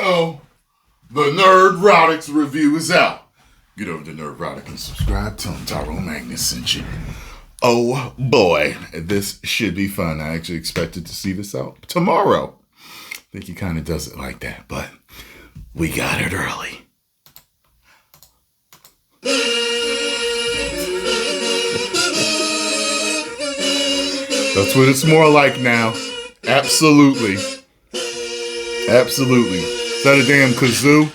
Uh-oh. The Nerdrotics review is out. Get over to Nerdrotic and subscribe. Tell them Tyrone Magnus sent you. Oh boy, this should be fun. I actually expected to see this out tomorrow. I think he kind of does it like that, but we got it early. That's what it's more like now. Absolutely. Absolutely. Is that a damn kazoo?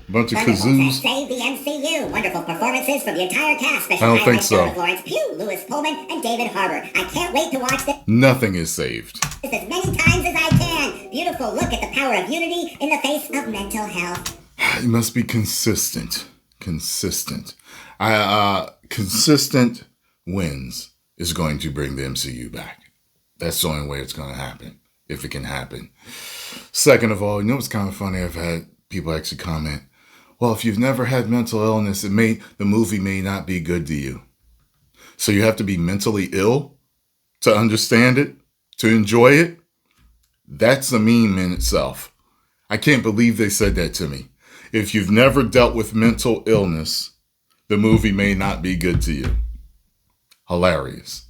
Bunch of kazoos. Save the MCU. Wonderful performances from the entire cast. I don't think so. Lawrence Pugh, Lewis Pullman, and David Harbour. I can't wait to watch this. Nothing is saved. As many times as I can. Beautiful look at the power of unity in the face of mental health. You must be consistent. Consistent wins is going to bring the MCU back. That's the only way it's going to happen, if it can happen. Second of all, you know what's kind of funny? I've had people actually comment, well, if you've never had mental illness, the movie may not be good to you. So you have to be mentally ill to understand it, to enjoy it? That's a meme in itself. I can't believe they said that to me. If you've never dealt with mental illness, the movie may not be good to you. Hilarious.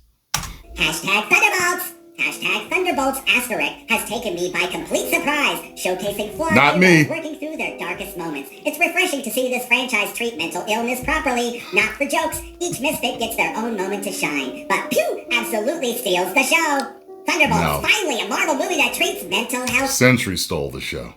Hashtag Thunderbolts. Hashtag Thunderbolts asterisk has taken me by complete surprise, showcasing Florida working through their darkest moments. It's refreshing to see this franchise treat mental illness properly. Not for jokes, each misfit gets their own moment to shine. But Pew absolutely steals the show. Thunderbolts, finally a Marvel movie that treats mental health. Century stole the show.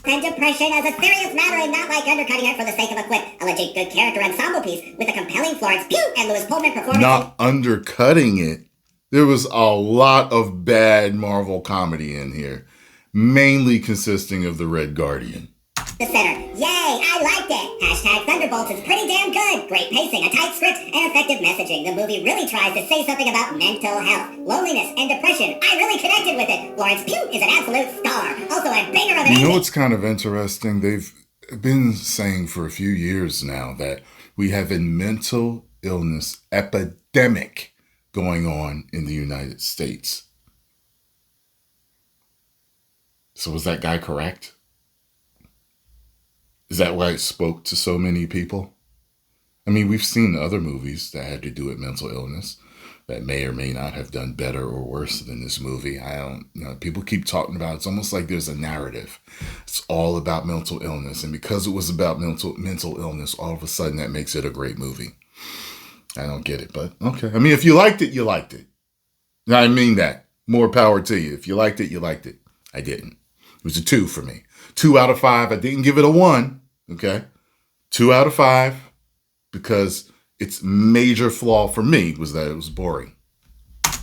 And depression as a serious matter and not like undercutting it for the sake of a quip. A legit good character ensemble piece with a compelling Florence Pugh and Lewis Pullman performance. Not undercutting it. There was a lot of bad Marvel comedy in here, mainly consisting of the Red Guardian. The center. Yay, I liked it. Hashtag Thunderbolts is pretty damn good. Great pacing, a tight script, and effective messaging. The movie really tries to say something about mental health, loneliness, and depression. I really connected with it. Florence Pugh is an absolute star. Also a banger of an ending. You know what's kind of interesting? They've been saying for a few years now that we have a mental illness epidemic going on in the United States. So was that guy correct? Is that why it spoke to so many people? I mean, we've seen other movies that had to do with mental illness that may or may not have done better or worse than this movie. People keep talking about it. It's almost like there's a narrative. It's all about mental illness. And because it was about mental illness, all of a sudden that makes it a great movie. I don't get it, but okay. I mean, if you liked it, you liked it. I mean that. More power to you. If you liked it, you liked it. I didn't. It was a 2 for me. 2 out of 5. I didn't give it a 1. Okay. 2 out of 5 because its major flaw for me was that it was boring.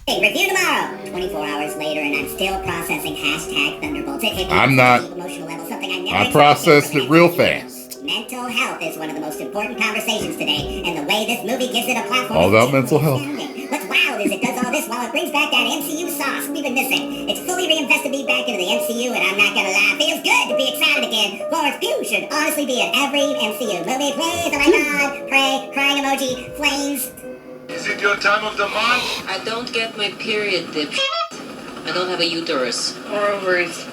Hey, review tomorrow. 24 hours later, and I'm still processing hashtag Thunderbolts. I'm not. Emotional level, something I never I processed it real fast. Mental health is one of the most important conversations today, and the way this movie gives it a platform. All about mental health. What's wild is it does all this while it brings back that MCU sauce we've been missing. It's fully reinvested me back into the MCU, and I'm not gonna lie, feels good to be excited again. Florence Pugh should honestly be in every MCU movie. Please, oh my god, pray, crying emoji, flames. Is it your time of the month? I don't get my period, dip. I don't have a uterus. Or ovaries.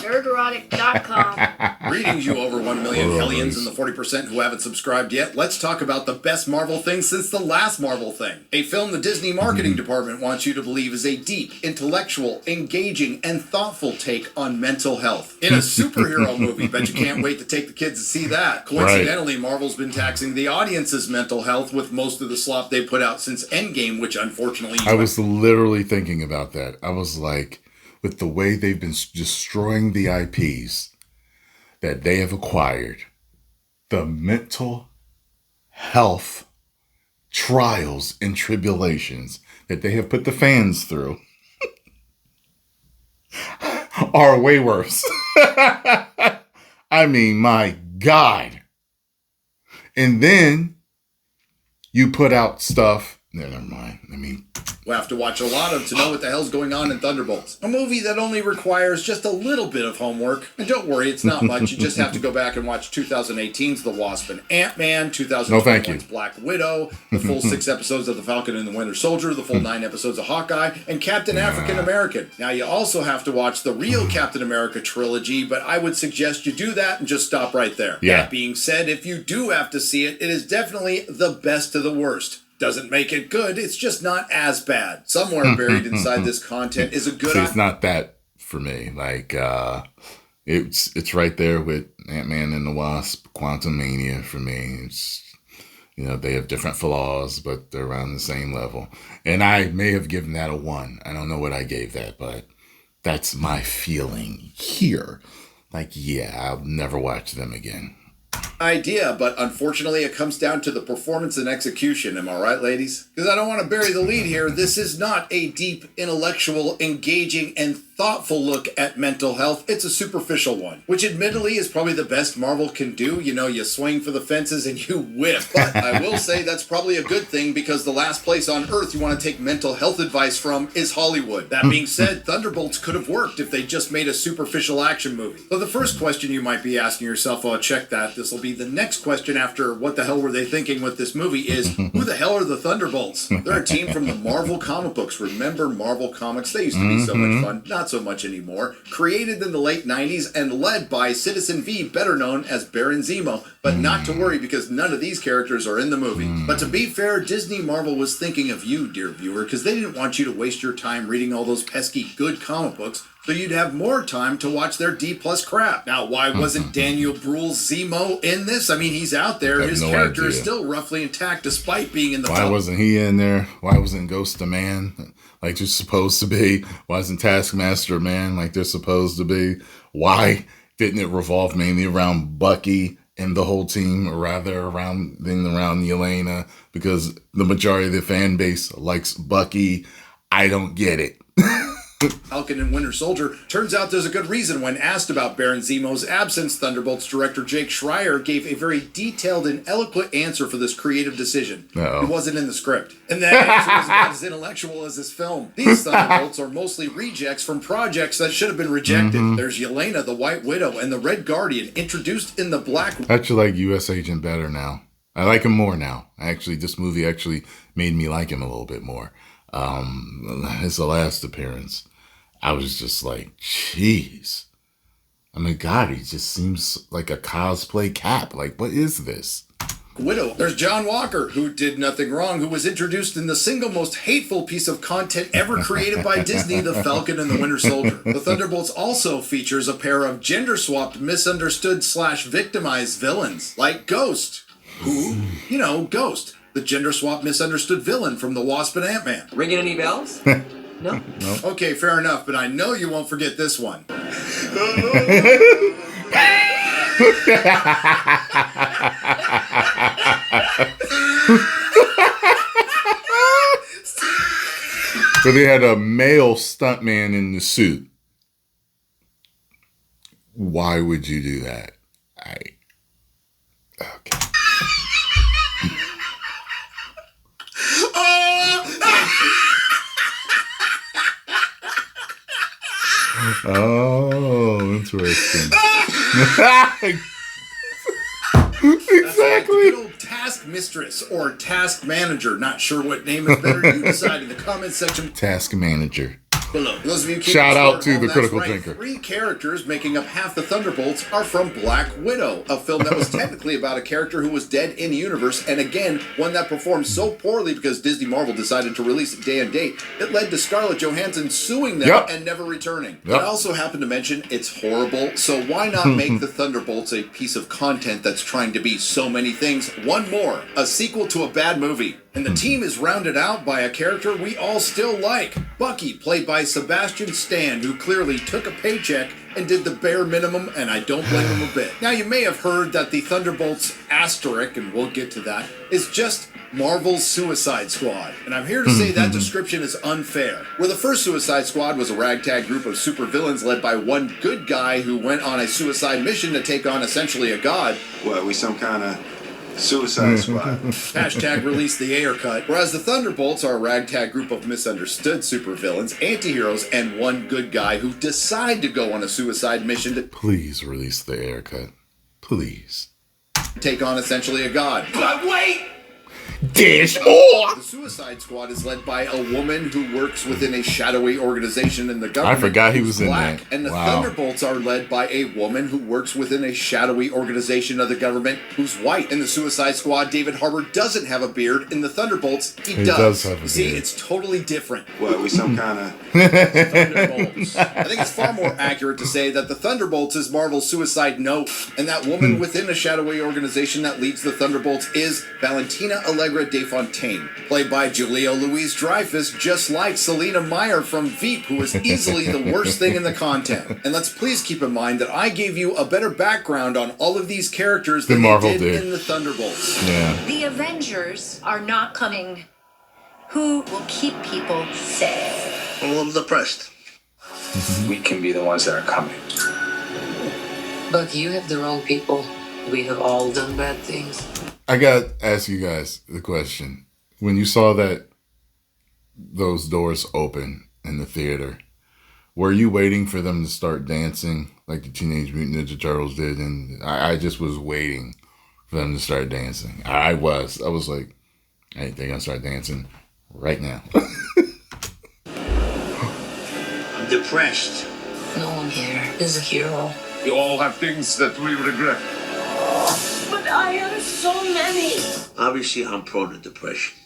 nerdrotic.com. Greetings, you over 1 million hellions and the 40% who haven't subscribed yet. Let's talk about the best Marvel thing since the last Marvel thing. A film the Disney marketing department wants you to believe is a deep, intellectual, engaging, and thoughtful take on mental health. In a superhero movie, bet you can't wait to take the kids to see that. Coincidentally, Marvel's been taxing the audience's mental health with most of the slop they put out since Endgame, which unfortunately... I was literally thinking about that. I was like... with the way they've been destroying the IPs that they have acquired, the mental health trials and tribulations that they have put the fans through are way worse. I mean, my God. And then you put out stuff Yeah, never mind. I mean, we'll have to watch a lot of to know what the hell's going on in Thunderbolts. A movie that only requires just a little bit of homework. And don't worry, it's not much. You just have to go back and watch 2018's The Wasp and Ant-Man, 2021's Black Widow, the full 6 episodes of The Falcon and the Winter Soldier, the full 9 episodes of Hawkeye, and Captain African American. Now, you also have to watch the real Captain America trilogy, but I would suggest you do that and just stop right there. Yeah. That being said, if you do have to see it, it is definitely the best of the worst. Doesn't make it good, it's just not as bad. Somewhere buried inside this content is a good... See, it's not that for me. Like, it's right there with Ant-Man and the Wasp, Quantumania for me. It's, you know, they have different flaws, but they're around the same level. And I may have given that a 1. I don't know what I gave that, but that's my feeling here. Like, yeah, I'll never watch them again. Idea, but unfortunately it comes down to the performance and execution. Am I right, ladies? Because I don't want to bury the lead here. This is not a deep, intellectual, engaging, and thoughtful look at mental health. It's a superficial one, which admittedly is probably the best Marvel can do. You know, you swing for the fences and you whiff. But I will say that's probably a good thing, because the last place on earth you want to take mental health advice from is Hollywood. That being said, Thunderbolts could have worked if they just made a superficial action movie. So the first question you might be asking yourself, oh, check that, this will be the next question after what the hell were they thinking with this movie, is who the hell are the Thunderbolts? They're a team from the Marvel comic books. Remember Marvel Comics? They used to be so much fun. Not so much anymore. Created in the late 90s and led by Citizen V, better known as Baron Zemo. But not to worry, because none of these characters are in the movie. But to be fair, Disney Marvel was thinking of you, dear viewer, because they didn't want you to waste your time reading all those pesky good comic books, so you'd have more time to watch their D-plus crap. Now, why wasn't Daniel Bruhl's Zemo in this? I mean, he's out there. His character is still roughly intact despite being in the Why wasn't he in there? Why wasn't Ghost a man like they're supposed to be? Why isn't Taskmaster a man like they're supposed to be? Why didn't it revolve mainly around Bucky and the whole team, or rather around Yelena? Because the majority of the fan base likes Bucky. I don't get it. Falcon and Winter Soldier. Turns out there's a good reason. When asked about Baron Zemo's absence, Thunderbolts director Jake Schreier gave a very detailed and eloquent answer for this creative decision. It wasn't in the script. And that answer was not as intellectual as this film. These Thunderbolts are mostly rejects from projects that should have been rejected. There's Yelena, the White Widow, and the Red Guardian, introduced in the Black... I actually like U.S. Agent better now. I like him more now. This movie actually made me like him a little bit more. His last appearance, I was just like, jeez. I mean, God, he just seems like a cosplay Cap. Like, what is this? Widow. There's John Walker, who did nothing wrong, who was introduced in the single most hateful piece of content ever created by Disney, The Falcon and the Winter Soldier. The Thunderbolts also features a pair of gender-swapped, misunderstood/victimized villains, like Ghost. Who? You know, Ghost. The gender-swapped, misunderstood villain from The Wasp and Ant-Man. Ringing any bells? No? Okay, fair enough, but I know you won't forget this one. So they had a male stuntman in the suit. Why would you do that? Okay. Oh, interesting. Exactly. Good old task mistress or task manager. Not sure what name is better. You decide in the comments section. Task manager. Below. Those of you shout out to the Critical Thinker. 3 characters making up half the Thunderbolts are from Black Widow, a film that was technically about a character who was dead in the universe, and again, one that performed so poorly because Disney Marvel decided to release it day and date, it led to Scarlett Johansson suing them and never returning. But I also happen to mention it's horrible, so why not make the Thunderbolts a piece of content that's trying to be so many things? One more, a sequel to a bad movie. And the team is rounded out by a character we all still like. Bucky, played by Sebastian Stan, who clearly took a paycheck and did the bare minimum, and I don't blame him a bit. Now, you may have heard that the Thunderbolts asterisk, and we'll get to that, is just Marvel's Suicide Squad. And I'm here to say that description is unfair. Where the first Suicide Squad was a ragtag group of supervillains led by one good guy who went on a suicide mission to take on essentially a god. What, we some kind of Suicide Squad. Hashtag release the Ayer cut. Whereas the Thunderbolts are a ragtag group of misunderstood supervillains, anti-heroes, and one good guy who decide to go on a suicide mission to Please release the Ayer cut. Please. take on essentially a god. But wait! There's more! The Suicide Squad is led by a woman who works within a shadowy organization in the government. I forgot he was who's in black. that. And the Wow. Thunderbolts are led by a woman who works within a shadowy organization of the government who's white. In the Suicide Squad, David Harbour doesn't have a beard. In the Thunderbolts, he does have a You see, beard. it's totally different. What, we some kind of... Thunderbolts. I think it's far more accurate to say that the Thunderbolts is Marvel's suicide note, and that woman within a shadowy organization that leads the Thunderbolts is Valentina Allegra de Fontaine, played by Julia Louis-Dreyfus, just like Selena Meyer from Veep, who is easily the worst thing in the content. And let's please keep in mind that I gave you a better background on all of these characters than Marvel they did did. in the Thunderbolts. Yeah. The Avengers are not coming. Who will keep people safe? A little depressed. We can be the ones that are coming. But you have the wrong people. We have all done bad things. I got to ask you guys the question. When you saw that those doors open in the theater, were you waiting for them to start dancing like the Teenage Mutant Ninja Turtles did? And I just was waiting for them to start dancing. I was like, hey, they're going to start dancing right now. I'm depressed. No one here is a hero. You all have things that we regret. But I have so many. Obviously, I'm prone to depression.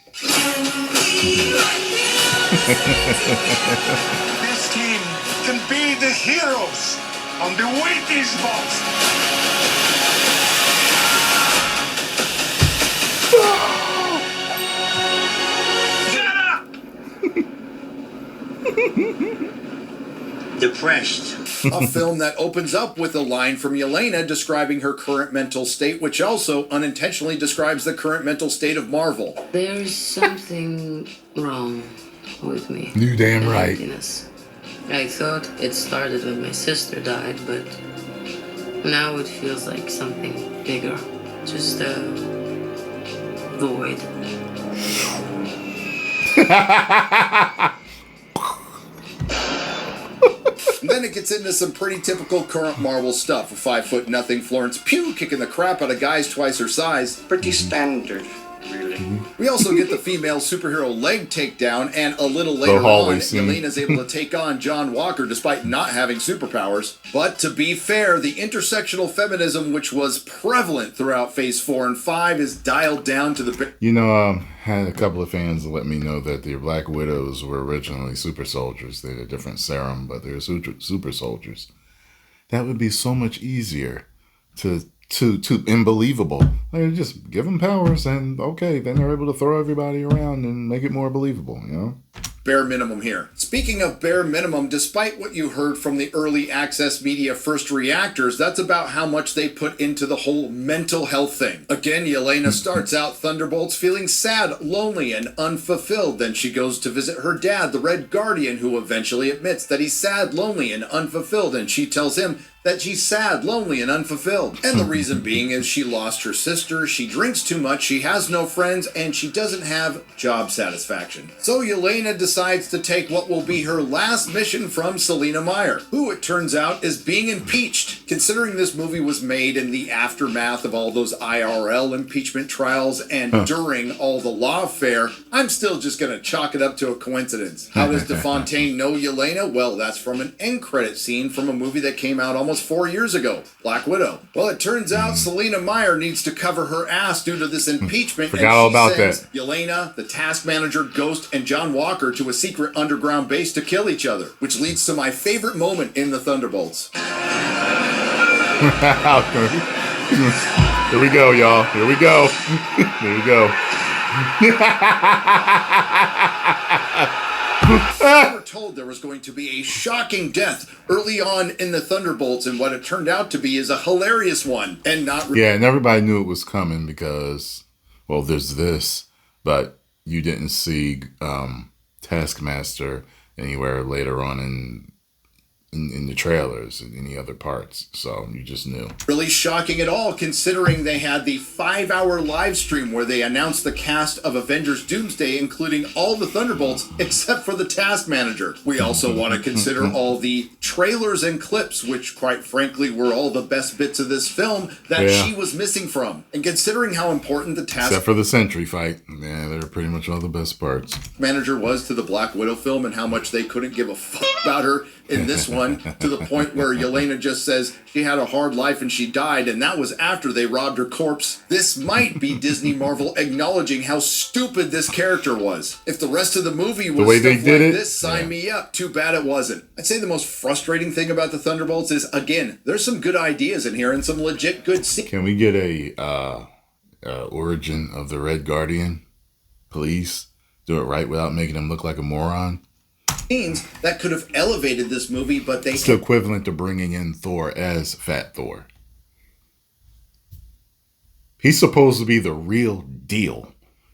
This team can be the heroes on the Wheaties box. Depressed. A film that opens up with a line from Yelena describing her current mental state, which also unintentionally describes the current mental state of Marvel. There's something wrong with me. You damn right. Emptiness. I thought it started when my sister died, but now it feels like something bigger. Just a void. And then it gets into some pretty typical current Marvel stuff. A 5'0" Florence Pugh kicking the crap out of guys twice her size. Pretty standard, really. We also get the female superhero leg takedown, and a little later on, hallway scene. Yelena's able to take on John Walker despite not having superpowers. But to be fair, the intersectional feminism which was prevalent throughout Phase 4 and 5 is dialed down to the... You know, had a couple of fans let me know that the Black Widows were originally super soldiers. They had a different serum, but they were super soldiers. That would be so much easier to unbelievable. Like, just give them powers and okay, then they're able to throw everybody around and make it more believable, you know? Bare minimum here. Speaking of bare minimum, despite what you heard from the early access media first reactors, that's about how much they put into the whole mental health thing. Again, Yelena starts out Thunderbolts feeling sad, lonely, and unfulfilled. Then she goes to visit her dad, the Red Guardian, who eventually admits that he's sad, lonely, and unfulfilled, and she tells him that she's sad, lonely, and unfulfilled. And the reason being is she lost her sister, she drinks too much, she has no friends, and she doesn't have job satisfaction. So Yelena decides to take what will be her last mission from Selena Meyer, who it turns out is being impeached. Considering this movie was made in the aftermath of all those IRL impeachment trials and during all the lawfare, I'm still just gonna chalk it up to a coincidence. How does DeFontaine know Yelena? Well, that's from an end credit scene from a movie that came out almost 4 years ago, Black Widow. Well, it turns out Selena Meyer needs to cover her ass due to this impeachment. Forgot all about sends that. Yelena, the Task Manager, Ghost, and John Walker to a secret underground base to kill each other, which leads to my favorite moment in the Thunderbolts. Here we go, y'all. Here we go. Here we go. We were told there was going to be a shocking death early on in the Thunderbolts, and what it turned out to be is a hilarious one, and not... Yeah, and everybody knew it was coming because, well, there's this, but you didn't see Taskmaster anywhere later on in in the trailers and any other parts. So you just knew. Really shocking at all, considering they had the 5-hour live stream where they announced the cast of Avengers Doomsday, including all the Thunderbolts except for the Task Manager. We also want to consider all the trailers and clips, which quite frankly were all the best bits of this film that she was missing from. And considering how important the Task Except for the Sentry fight. Yeah, they were pretty much all the best parts. Manager was to the Black Widow film and how much they couldn't give a fuck about her in this one, to the point where Yelena just says she had a hard life and she died, and that was after they robbed her corpse. This might be Disney Marvel acknowledging how stupid this character was. If the rest of the movie was the way stuff they did like it, this, sign me up. Too bad it wasn't. I'd say the most frustrating thing about the Thunderbolts is, again, there's some good ideas in here and some legit good scenes. Can we get a origin of the Red Guardian, please? Do it right without making him look like a moron. That could have elevated this movie, but they... It's the equivalent to bringing in Thor as Fat Thor. He's supposed to be the real deal.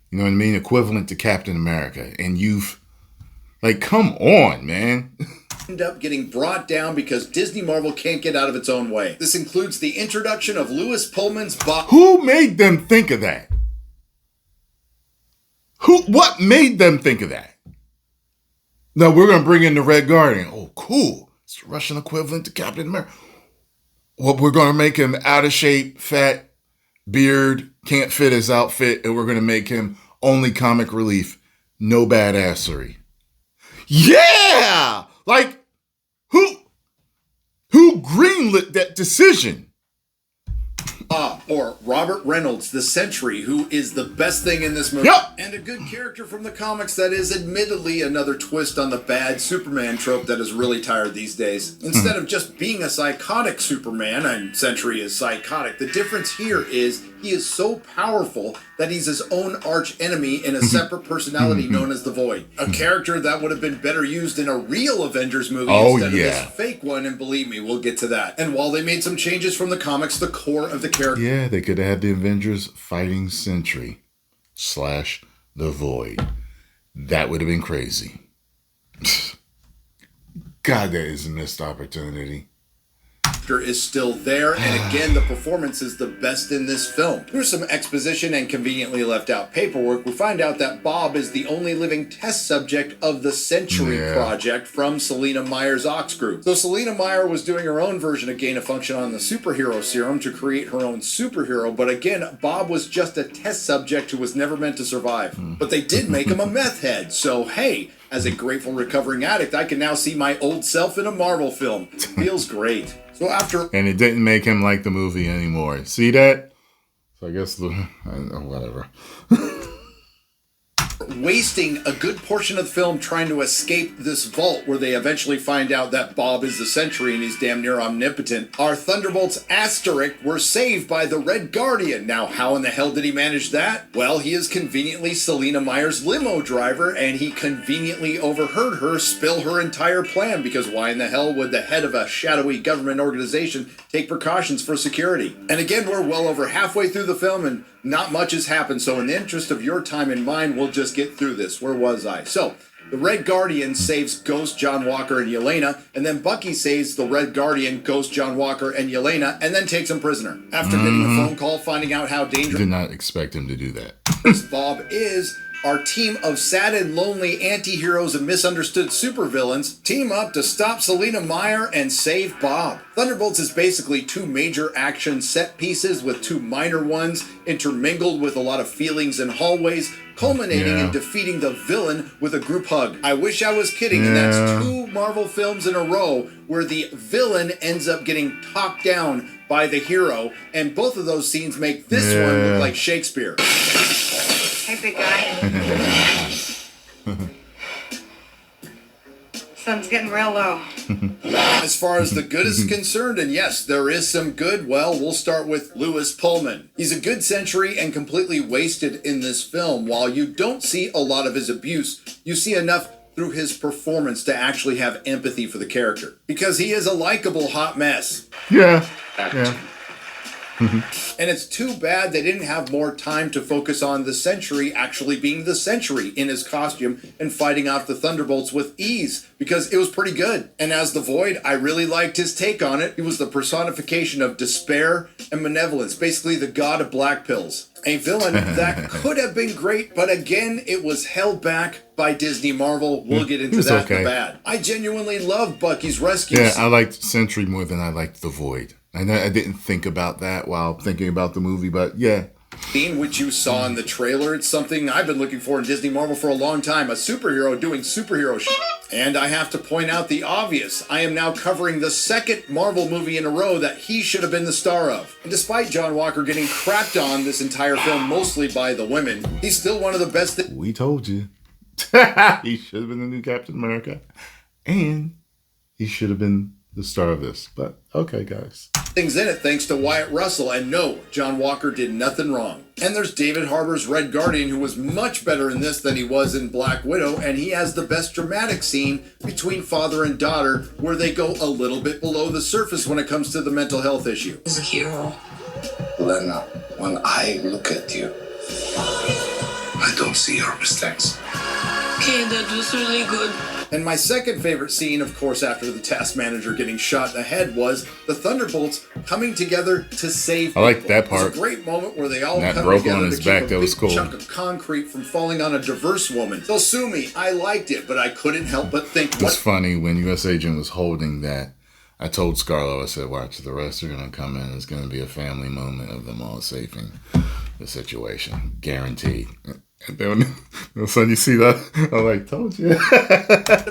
You know what I mean? Equivalent to Captain America. And you've... Like, come on, man. End up getting brought down because Disney Marvel can't get out of its own way. This includes the introduction of Lewis Pullman's Bob. Who made them think of that? What made them think of that? No, we're going to bring in the Red Guardian. Oh, cool. It's the Russian equivalent to Captain America. Well, we're going to make him out of shape, fat, beard, can't fit his outfit, and we're going to make him only comic relief, no badassery. Yeah! Like, who greenlit that decision? Or Robert Reynolds, the Sentry, who is the best thing in this movie. Yep. And a good character from the comics that is admittedly another twist on the bad Superman trope that is really tired these days. Instead of just being a psychotic Superman, and Sentry is psychotic, the difference here is he is so powerful that he's his own arch enemy in a separate personality known as the Void. A character that would have been better used in a real Avengers movie instead of this fake one, and believe me, we'll get to that. And while they made some changes from the comics, the core of the character... Yeah, they could have had the Avengers fighting Sentry / the Void. That would have been crazy. God, that is a missed opportunity. Is still there, and again, the performance is the best in this film. Through some exposition and conveniently left out paperwork, we find out that Bob is the only living test subject of the Century Project from Selena Meyer's Ox Group. So Selena Meyer was doing her own version of gain of function on the superhero serum to create her own superhero, but again, Bob was just a test subject who was never meant to survive. But they did make him a meth head, so hey, as a grateful recovering addict, I can now see my old self in a Marvel film. Feels great. So after... And it didn't make him like the movie anymore. See that? So I guess whatever. Wasting a good portion of the film trying to escape this vault where they eventually find out that Bob is the Sentry and he's damn near omnipotent, our Thunderbolts asterisk were saved by the Red Guardian. Now, how in the hell did he manage that? Well, he is conveniently Selena Meyer's limo driver, and he conveniently overheard her spill her entire plan, because why in the hell would the head of a shadowy government organization take precautions for security? And again, we're well over halfway through the film, and not much has happened, so in the interest of your time and mine, we'll just get through this. Where was I? So, the Red Guardian saves Ghost, John Walker, and Yelena, and then Bucky saves the Red Guardian, Ghost, John Walker, and Yelena, and then takes him prisoner. After getting a phone call finding out how dangerous... Did not expect him to do that. Bob is... Our team of sad and lonely anti-heroes and misunderstood supervillains team up to stop Selena Meyer and save Bob. Thunderbolts is basically two major action set pieces with two minor ones intermingled with a lot of feelings and hallways, culminating in defeating the villain with a group hug. I wish I was kidding, and that's two Marvel films in a row where the villain ends up getting talked down by the hero, and both of those scenes make this one look like Shakespeare. Hey, big guy. Sun's getting real low. As far as the good is concerned, and yes, there is some good, well, we'll start with Lewis Pullman. He's a good Sentry and completely wasted in this film. While you don't see a lot of his abuse, you see enough through his performance to actually have empathy for the character. Because he is a likable hot mess. Yeah. And it's too bad they didn't have more time to focus on the Sentry actually being the Sentry in his costume and fighting off the Thunderbolts with ease, because it was pretty good. And as the Void, I really liked his take on it. He was the personification of despair and malevolence, basically the god of black pills. A villain that could have been great, but again, it was held back by Disney Marvel. We'll get into that in the bad. I genuinely love Bucky's rescues. Yeah, I liked Sentry more than I liked the Void. I know I didn't think about that while thinking about the movie, but yeah. Scene which you saw in the trailer, it's something I've been looking for in Disney Marvel for a long time. A superhero doing superhero shit. And I have to point out the obvious. I am now covering the second Marvel movie in a row that he should have been the star of. And despite John Walker getting crapped on this entire film mostly by the women, he's still one of the best. We told you. He should have been the new Captain America. And he should have been the star of this. But okay, guys. Things in it thanks to Wyatt Russell, and no, John Walker did nothing wrong. And there's David Harbour's Red Guardian, who was much better in this than he was in Black Widow, and he has the best dramatic scene between father and daughter where they go a little bit below the surface when it comes to the mental health issue. He's a hero. Lena, when I look at you, I don't see your mistakes. Okay, that was really good. And my second favorite scene, of course, after the task manager getting shot in the head, was the Thunderbolts coming together to save people. I like that part. It was a great moment where they all that come broke together on his to keep back. a That was big cool. chunk of concrete from falling on a diverse woman. They'll sue me. I liked it, but I couldn't help but think. It's funny, when U.S. Agent was holding that, I told Scarlett, I said, watch, the rest are going to come in. It's going to be a family moment of them all saving the situation. Guaranteed. And then all of a sudden you see that, I'm like, told you.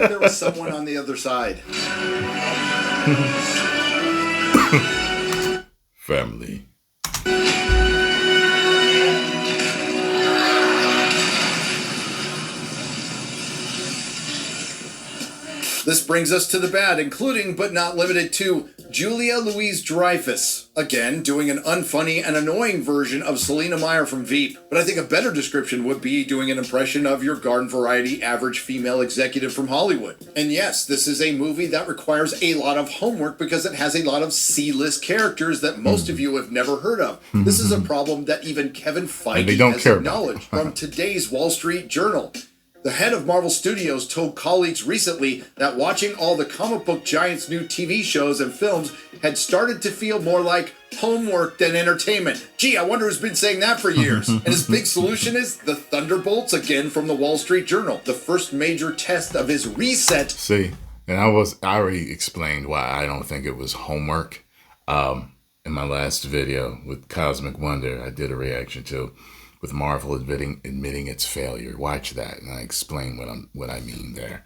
There was someone on the other side. Family. This brings us to the bad, including but not limited to Julia Louis-Dreyfus. Again, doing an unfunny and annoying version of Selena Meyer from Veep. But I think a better description would be doing an impression of your garden variety average female executive from Hollywood. And yes, this is a movie that requires a lot of homework because it has a lot of C-list characters that most of you have never heard of. This is a problem that even Kevin Feige has acknowledged from today's Wall Street Journal. The head of Marvel Studios told colleagues recently that watching all the comic book giants' new TV shows and films had started to feel more like homework than entertainment. Gee, I wonder who's been saying that for years. And his big solution is the Thunderbolts, again from the Wall Street Journal. The first major test of his reset. See, and I already explained why I don't think it was homework. In my last video with Cosmic Wonder, I did a reaction to with Marvel admitting its failure. Watch that, and I explain what I mean there.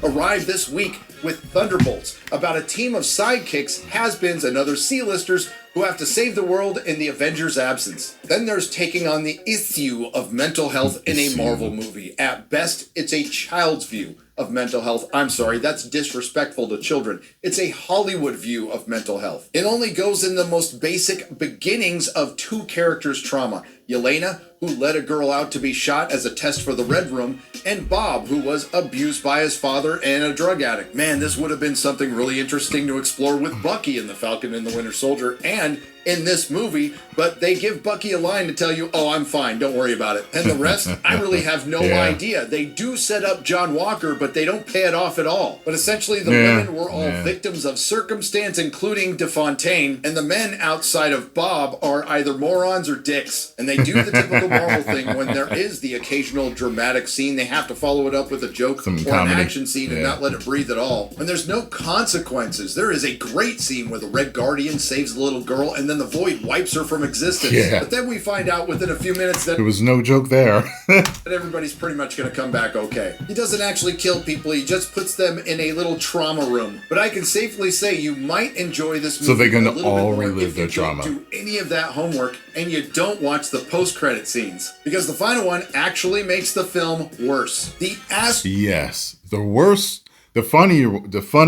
Arrived this week with Thunderbolts, about a team of sidekicks, has-beens, and other C-listers who have to save the world in the Avengers' absence. Then there's taking on the issue of mental health in a Marvel movie. At best, it's a child's view of mental health. I'm sorry, that's disrespectful to children. It's a Hollywood view of mental health. It only goes in the most basic beginnings of two characters' trauma. Yelena, who let a girl out to be shot as a test for the Red Room, and Bob, who was abused by his father and a drug addict. Man, this would have been something really interesting to explore with Bucky in The Falcon and the Winter Soldier and in this movie, but they give Bucky a line to tell you, oh, I'm fine, don't worry about it. And the rest, I really have no idea. They do set up John Walker, but they don't pay it off at all. But essentially, the women were all victims of circumstance, including DeFontaine, and the men outside of Bob are either morons or dicks. And they do the typical Marvel thing when there is the occasional dramatic scene, they have to follow it up with a joke or an action scene and not let it breathe at all. When there's no consequences, there is a great scene where the Red Guardian saves the little girl and then the Void wipes her from existence. But then we find out within a few minutes that there was no joke there. that everybody's pretty much going to come back okay. He doesn't actually kill people, he just puts them in a little trauma room. But I can safely say you might enjoy this movie. So they're going to all relive their trauma. If you don't do any of that homework and you don't watch the post-credit scenes. Because the final one actually makes the film worse. Yes. The worst, the funny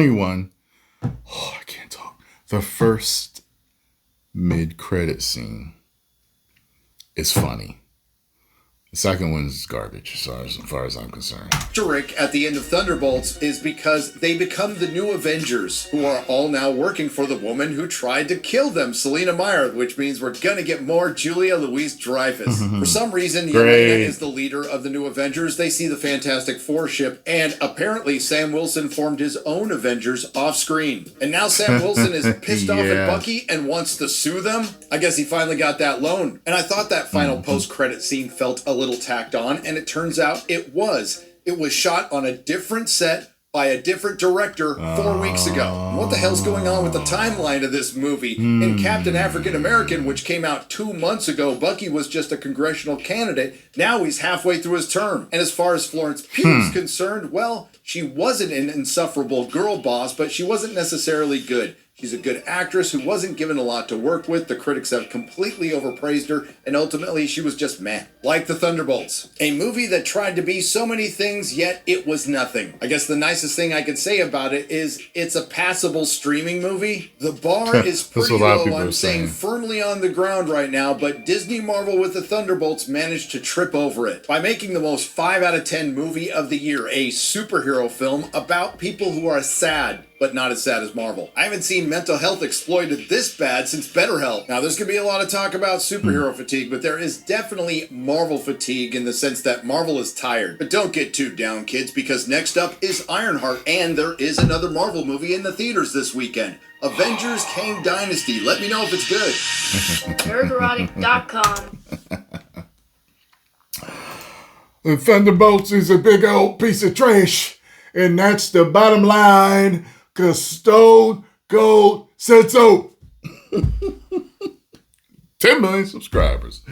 one, oh, I can't talk. The first mid-credit scene is funny. The second one's garbage, as far as I'm concerned. Rick at the end of Thunderbolts is because they become the new Avengers, who are all now working for the woman who tried to kill them, Selena Meyer, which means we're gonna get more Julia Louis-Dreyfus. For some reason, Yelena is the leader of the new Avengers. They see the Fantastic Four ship, and apparently Sam Wilson formed his own Avengers off screen. And now Sam Wilson is pissed off at Bucky and wants to sue them. I guess he finally got that loan. And I thought that final post-credit scene felt a little tacked on, and it turns out it was. It was shot on a different set by a different director 4 weeks ago. What the hell's going on with the timeline of this movie? In Captain African American, which came out 2 months ago, Bucky was just a congressional candidate. Now he's halfway through his term. And as far as Florence Pugh is concerned, well, she wasn't an insufferable girl boss, but she wasn't necessarily good. She's a good actress who wasn't given a lot to work with. The critics have completely overpraised her, and ultimately she was just meh. Like the Thunderbolts, a movie that tried to be so many things, yet it was nothing. I guess the nicest thing I could say about it is it's a passable streaming movie. The bar is pretty low, I'm saying firmly on the ground right now, but Disney Marvel with the Thunderbolts managed to trip over it by making the most 5 out of 10 movie of the year, a superhero film about people who are sad, but not as sad as Marvel. I haven't seen mental health exploited this bad since BetterHelp. Now, there's going to be a lot of talk about superhero fatigue, but there is definitely Marvel fatigue in the sense that Marvel is tired. But don't get too down, kids, because next up is Ironheart, and there is another Marvel movie in the theaters this weekend. Avengers Kang Dynasty. Let me know if it's good. nerdrotic.com. The Thunderbolts is a big old piece of trash, and that's the bottom line. Cause Stone Cold said so. 10 million subscribers.